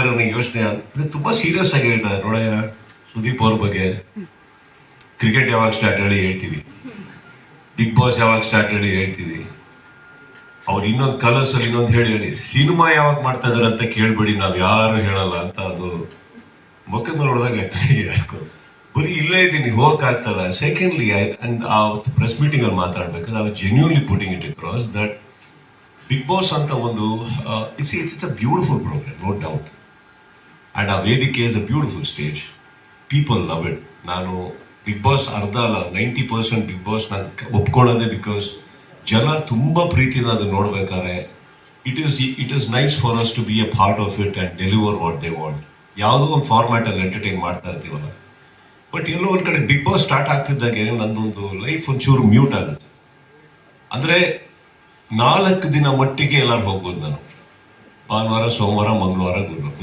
ಹೇಳ್ಬೇಕಾದ್ರೆ ನನಗೆ ಯೋಚನೆ ತುಂಬಾ ಸೀರಿಯಸ್ ಆಗಿ ಹೇಳ್ತಾರೆ. ನೋಡಯ್ಯ, ಸುದೀಪ್ ಅವ್ರ ಬಗ್ಗೆ ಕ್ರಿಕೆಟ್ ಯಾವಾಗ ಸ್ಟಾರ್ಟ್ ಹೇಳಿ ಹೇಳ್ತೀವಿ, ಬಿಗ್ ಬಾಸ್ ಯಾವಾಗ ಸ್ಟಾರ್ಟ್ ಹೇಳಿ ಹೇಳ್ತೀವಿ, ಅವ್ರು ಇನ್ನೊಂದು ಕಲರ್ಸಲ್ಲಿ ಇನ್ನೊಂದು ಹೇಳಿ ಸಿನಿಮಾ ಯಾವಾಗ ಮಾಡ್ತಾ ಇದಾರೆ ಅಂತ ಕೇಳ್ಬೇಡಿ, ನಾವ್ ಯಾರು ಹೇಳಲ್ಲ ಅಂತ. ಅದು ಮುಖದ ನೋಡಿದಾಗ ಯಾಕೋ ಬರೀ ಇಲ್ಲೇ ಇದ್ದೀನಿ, ಹೋಗಕ್ ಆಗ್ತಲ್ಲ. ಸೆಕೆಂಡ್ಲಿ ಅಂಡ್ ಆ ಪ್ರೆಸ್ ಮೀಟಿಂಗ್ ಅಲ್ಲಿ ಮಾತಾಡ್ಬೇಕಾದ್ರೆ I was genuinely putting it across that big boss ಅಂತ ಒಂದು it's a beautiful programme, no doubt. And ಆ ವೇದಿಕೆ is a beautiful stage, people love it. ನಾನು ಬಿಗ್ ಬಾಸ್ ಅರ್ಧ ಅಲ್ಲ 90% ಬಿಗ್ ಬಾಸ್ ನಾನು ಒಪ್ಕೊಳ್ಳೋದೇ ಬಿಕಾಸ್ ಜನ ತುಂಬಾ ಪ್ರೀತಿಯಿಂದ ಅದನ್ನ ನೋಡ್ಬೇಕಾದ್ರೆ it is nice for us to be a part of it and deliver what they want. ಯಾವುದೋ ಒಂದು ಫಾರ್ಮ್ಯಾಟ್ ಅಲ್ಲಿ ಎಂಟರ್ಟೈನ್ ಮಾಡ್ತಾ ಇರ್ತೀವಲ್ಲ, ಬಟ್ ಎಲ್ಲೋ ಒಂದ್ ಕಡೆ ಬಿಗ್ ಬಾಸ್ ಸ್ಟಾರ್ಟ್ ಆಗ್ತಿದ್ದಾಗೆ ನಂದೊಂದು ಲೈಫ್ ಒಂಚೂರು ಮ್ಯೂಟ್ ಆಗುತ್ತೆ. ಅಂದ್ರೆ 4 ದಿನ ಮಟ್ಟಿಗೆ ಎಲ್ಲರೂ ಹೋಗ್ಬೋದು ನಾನು, ಭಾನುವಾರ, ಸೋಮವಾರ, ಮಂಗಳವಾರ, ಗುರುವಾರ.